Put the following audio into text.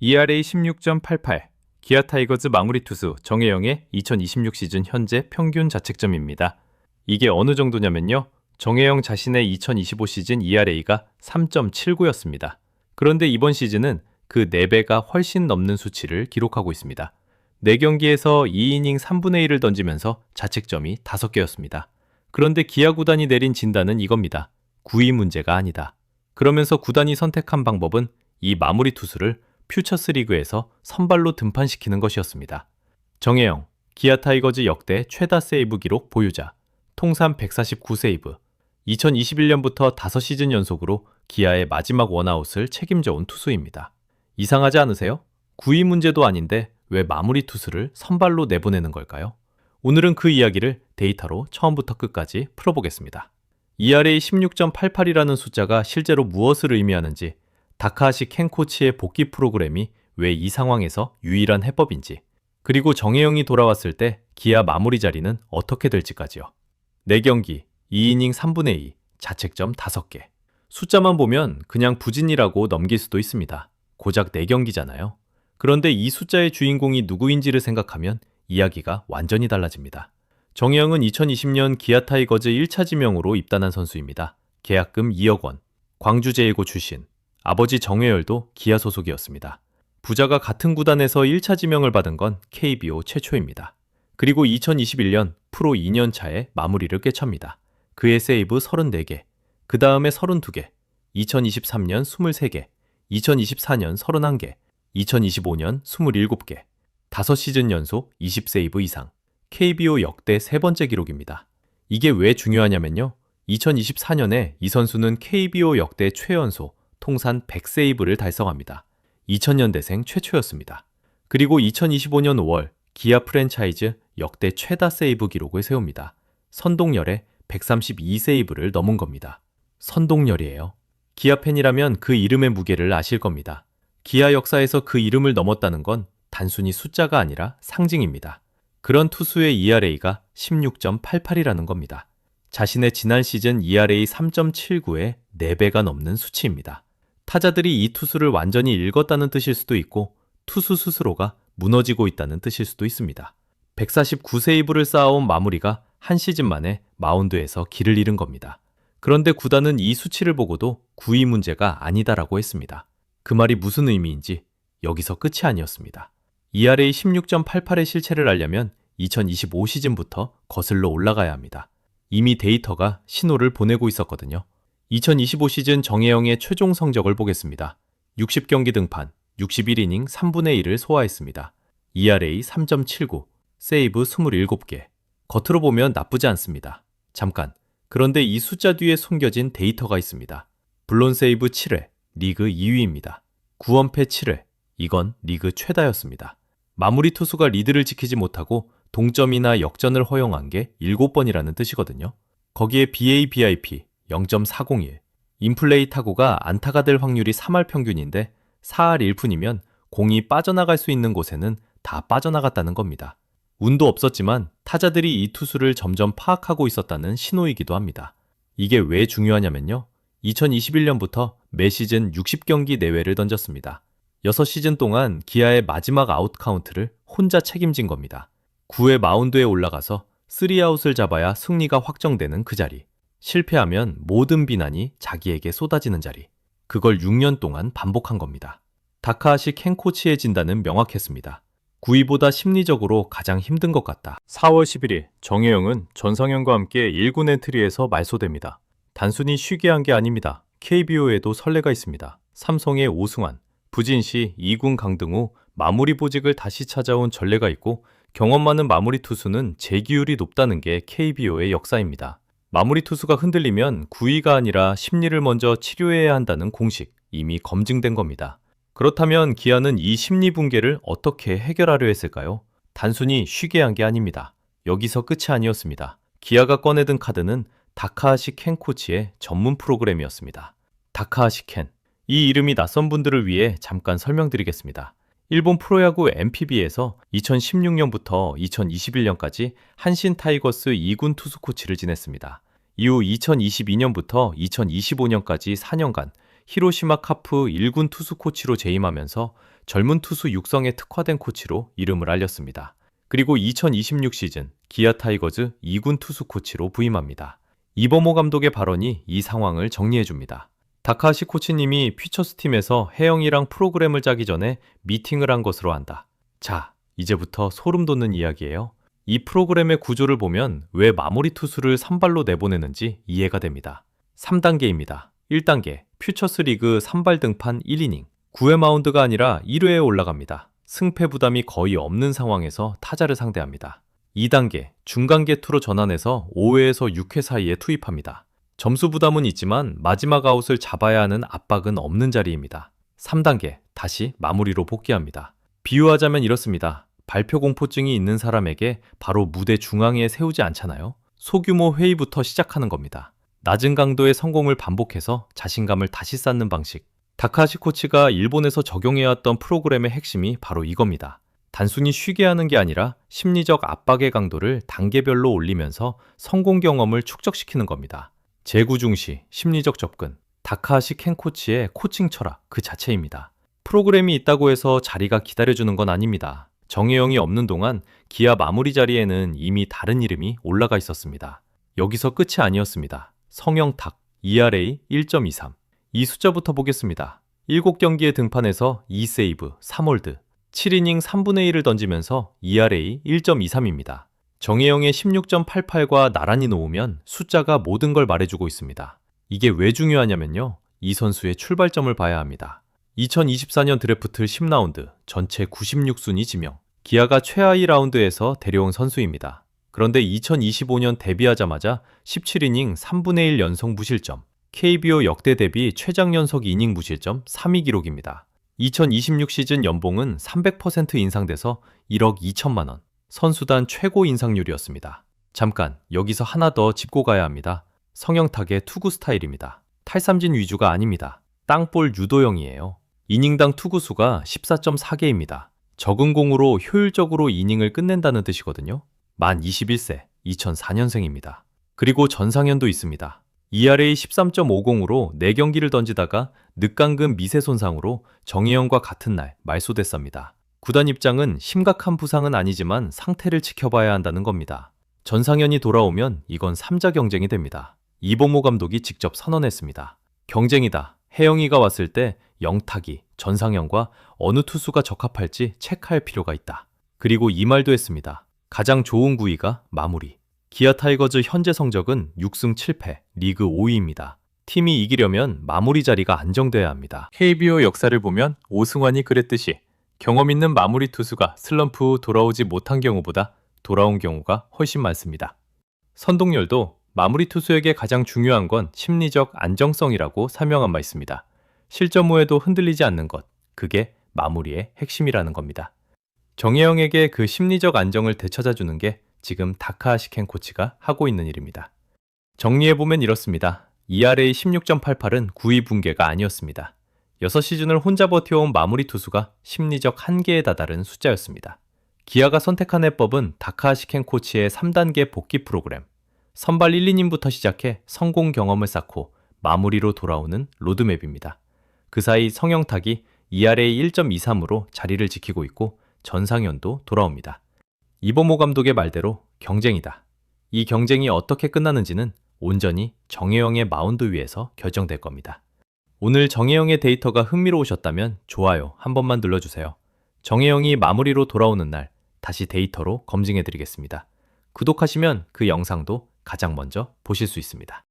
ERA 16.88, 기아 타이거즈 마무리 투수 정혜영의 2026 시즌 현재 평균 자책점입니다. 이게 어느 정도냐면요. 정혜영 자신의 2025 시즌 ERA가 3.79였습니다. 그런데 이번 시즌은 그 4배가 훨씬 넘는 수치를 기록하고 있습니다. 4경기에서 2이닝 3분의 1을 던지면서 자책점이 5개였습니다. 그런데 기아 구단이 내린 진단은 이겁니다. 구위 문제가 아니다. 그러면서 구단이 선택한 방법은 이 마무리 투수를 퓨처스 리그에서 선발로 등판시키는 것이었습니다. 정혜영, 기아 타이거즈 역대 최다 세이브 기록 보유자, 통산 149세이브, 2021년부터 5시즌 연속으로 기아의 마지막 원아웃을 책임져온 투수입니다. 이상하지 않으세요? 구위 문제도 아닌데 왜 마무리 투수를 선발로 내보내는 걸까요? 오늘은 그 이야기를 데이터로 처음부터 끝까지 풀어보겠습니다. ERA 16.88이라는 숫자가 실제로 무엇을 의미하는지, 다카하시 켄 코치의 복귀 프로그램이 왜 이 상황에서 유일한 해법인지, 그리고 정혜영이 돌아왔을 때 기아 마무리 자리는 어떻게 될지까지요. 4경기, 2이닝 3분의 2, 자책점 5개. 숫자만 보면 그냥 부진이라고 넘길 수도 있습니다. 고작 4경기잖아요. 그런데 이 숫자의 주인공이 누구인지를 생각하면 이야기가 완전히 달라집니다. 정혜영은 2020년 기아 타이거즈 1차 지명으로 입단한 선수입니다. 계약금 2억 원, 광주 제일고 출신. 아버지 정혜열도 기아 소속이었습니다. 부자가 같은 구단에서 1차 지명을 받은 건 KBO 최초입니다. 그리고 2021년 프로 2년 차에 마무리를 꿰찹니다. 그의 세이브 34개, 그 다음에 32개, 2023년 23개, 2024년 31개, 2025년 27개, 5시즌 연속 20세이브 이상, KBO 역대 3번째 기록입니다. 이게 왜 중요하냐면요. 2024년에 이 선수는 KBO 역대 최연소 통산 100세이브를 달성합니다. 2000년대생 최초였습니다. 그리고 2025년 5월 기아 프랜차이즈 역대 최다 세이브 기록을 세웁니다. 선동열의 132세이브를 넘은 겁니다. 선동열이에요. 기아 팬이라면 그 이름의 무게를 아실 겁니다. 기아 역사에서 그 이름을 넘었다는 건 단순히 숫자가 아니라 상징입니다. 그런 투수의 ERA가 16.88이라는 겁니다. 자신의 지난 시즌 ERA 3.79의 4배가 넘는 수치입니다. 타자들이 이 투수를 완전히 읽었다는 뜻일 수도 있고 투수 스스로가 무너지고 있다는 뜻일 수도 있습니다. 149세이브를 쌓아온 마무리가 한 시즌 만에 마운드에서 길을 잃은 겁니다. 그런데 구단은 이 수치를 보고도 구위 문제가 아니다라고 했습니다. 그 말이 무슨 의미인지 여기서 끝이 아니었습니다. ERA 16.88의 실체를 알려면 2025 시즌부터 거슬러 올라가야 합니다. 이미 데이터가 신호를 보내고 있었거든요. 2025 시즌 정혜영의 최종 성적을 보겠습니다. 60경기 등판, 61이닝 3분의 1을 소화했습니다. ERA 3.79, 세이브 27개. 겉으로 보면 나쁘지 않습니다. 잠깐, 그런데 이 숫자 뒤에 숨겨진 데이터가 있습니다. 블론 세이브 7회, 리그 2위입니다. 9원패 7회, 이건 리그 최다였습니다. 마무리 투수가 리드를 지키지 못하고 동점이나 역전을 허용한 게 7번이라는 뜻이거든요. 거기에 BABIP 0.401, 인플레이 타구가 안타가 될 확률이 3할 평균인데 4할 1푼이면 공이 빠져나갈 수 있는 곳에는 다 빠져나갔다는 겁니다. 운도 없었지만 타자들이 이 투수를 점점 파악하고 있었다는 신호이기도 합니다. 이게 왜 중요하냐면요. 2021년부터 매 시즌 60경기 내외를 던졌습니다. 6시즌 동안 기아의 마지막 아웃 카운트를 혼자 책임진 겁니다. 9회 마운드에 올라가서 3아웃을 잡아야 승리가 확정되는 그 자리. 실패하면 모든 비난이 자기에게 쏟아지는 자리. 그걸 6년 동안 반복한 겁니다. 다카하시 켄 코치의 진단은 명확했습니다. 9위보다 심리적으로 가장 힘든 것 같다. 4월 11일 정혜영은 전성현과 함께 1군 엔트리에서 말소됩니다. 단순히 쉬게 한 게 아닙니다. KBO에도 선례가 있습니다. 삼성의 오승환, 부진시 2군 강등후 마무리 보직을 다시 찾아온 전례가 있고 경험 많은 마무리 투수는 재기율이 높다는 게 KBO의 역사입니다. 마무리 투수가 흔들리면 구위가 아니라 심리를 먼저 치료해야 한다는 공식, 이미 검증된 겁니다. 그렇다면 기아는 이 심리 붕괴를 어떻게 해결하려 했을까요? 단순히 쉬게 한 게 아닙니다. 여기서 끝이 아니었습니다. 기아가 꺼내든 카드는 다카하시 켄 코치의 전문 프로그램이었습니다. 다카하시 켄. 이 이름이 낯선 분들을 위해 잠깐 설명드리겠습니다. 일본 프로야구 NPB에서 2016년부터 2021년까지 한신 타이거스 2군 투수 코치를 지냈습니다. 이후 2022년부터 2025년까지 4년간 히로시마 카프 1군 투수 코치로 재임하면서 젊은 투수 육성에 특화된 코치로 이름을 알렸습니다. 그리고 2026 시즌 기아 타이거즈 2군 투수 코치로 부임합니다. 이범호 감독의 발언이 이 상황을 정리해줍니다. 다카하시 코치님이 퓨처스 팀에서 혜영이랑 프로그램을 짜기 전에 미팅을 한 것으로 안다. 자, 이제부터 소름 돋는 이야기예요. 이 프로그램의 구조를 보면 왜 마무리 투수를 선발로 내보내는지 이해가 됩니다. 3단계입니다. 1단계, 퓨처스 리그 선발 등판 1이닝. 9회 마운드가 아니라 1회에 올라갑니다. 승패 부담이 거의 없는 상황에서 타자를 상대합니다. 2단계, 중간계투로 전환해서 5회에서 6회 사이에 투입합니다. 점수 부담은 있지만 마지막 아웃을 잡아야 하는 압박은 없는 자리입니다. 3단계, 다시 마무리로 복귀합니다. 비유하자면 이렇습니다. 발표 공포증이 있는 사람에게 바로 무대 중앙에 세우지 않잖아요. 소규모 회의부터 시작하는 겁니다. 낮은 강도의 성공을 반복해서 자신감을 다시 쌓는 방식. 다카하시 코치가 일본에서 적용해왔던 프로그램의 핵심이 바로 이겁니다. 단순히 쉬게 하는 게 아니라 심리적 압박의 강도를 단계별로 올리면서 성공 경험을 축적시키는 겁니다. 재구중시, 심리적 접근, 다카하시 켄 코치의 코칭 철학 그 자체입니다. 프로그램이 있다고 해서 자리가 기다려주는 건 아닙니다. 정혜영이 없는 동안 기아 마무리 자리에는 이미 다른 이름이 올라가 있었습니다. 여기서 끝이 아니었습니다. 성영탁, ERA 1.23. 이 숫자부터 보겠습니다. 7경기에 등판해서 2세이브, 3홀드, 7이닝 3분의 1을 던지면서 ERA 1.23입니다. 정혜영의 16.88과 나란히 놓으면 숫자가 모든 걸 말해주고 있습니다. 이게 왜 중요하냐면요. 이 선수의 출발점을 봐야 합니다. 2024년 드래프트 10라운드, 전체 96순위 지명. 기아가 최하위 라운드에서 데려온 선수입니다. 그런데 2025년 데뷔하자마자 17이닝 3분의 1 연속 무실점. KBO 역대 대비 최장 연속 이닝 무실점 3위 기록입니다. 2026 시즌 연봉은 300% 인상돼서 1억 2천만 원. 선수단 최고 인상률이었습니다. 잠깐, 여기서 하나 더 짚고 가야 합니다. 성영탁의 투구 스타일입니다. 탈삼진 위주가 아닙니다. 땅볼 유도형이에요. 이닝당 투구수가 14.4개입니다. 적은 공으로 효율적으로 이닝을 끝낸다는 뜻이거든요. 만 21세, 2004년생입니다. 그리고 전상현도 있습니다. ERA 13.50으로 4경기를 던지다가 늑강근 미세 손상으로 정혜영과 같은 날 말소됐습니다. 구단 입장은 심각한 부상은 아니지만 상태를 지켜봐야 한다는 겁니다. 전상현이 돌아오면 이건 3자 경쟁이 됩니다. 이범호 감독이 직접 선언했습니다. 경쟁이다. 혜영이가 왔을 때 영탁이, 전상현과 어느 투수가 적합할지 체크할 필요가 있다. 그리고 이 말도 했습니다. 가장 좋은 구위가 마무리. 기아 타이거즈 현재 성적은 6승 7패, 리그 5위입니다. 팀이 이기려면 마무리 자리가 안정돼야 합니다. KBO 역사를 보면 오승환이 그랬듯이 경험 있는 마무리 투수가 슬럼프 후 돌아오지 못한 경우보다 돌아온 경우가 훨씬 많습니다. 선동열도 마무리 투수에게 가장 중요한 건 심리적 안정성이라고 설명한 바 있습니다. 실점 후에도 흔들리지 않는 것, 그게 마무리의 핵심이라는 겁니다. 정혜영에게 그 심리적 안정을 되찾아주는 게 지금 다카하시 켄 코치가 하고 있는 일입니다. 정리해보면 이렇습니다. ERA 16.88은 9위 붕괴가 아니었습니다. 6시즌을 혼자 버텨온 마무리 투수가 심리적 한계에 다다른 숫자였습니다. 기아가 선택한 해법은 다카하시 켄 코치의 3단계 복귀 프로그램. 선발 1, 2님부터 시작해 성공 경험을 쌓고 마무리로 돌아오는 로드맵입니다. 그 사이 성영탁이 ERA 1.23으로 자리를 지키고 있고 전상현도 돌아옵니다. 이범호 감독의 말대로 경쟁이다. 이 경쟁이 어떻게 끝나는지는 온전히 정혜영의 마운드 위에서 결정될 겁니다. 오늘 정혜영의 데이터가 흥미로우셨다면 좋아요 한 번만 눌러주세요. 정혜영이 마무리로 돌아오는 날 다시 데이터로 검증해드리겠습니다. 구독하시면 그 영상도 가장 먼저 보실 수 있습니다.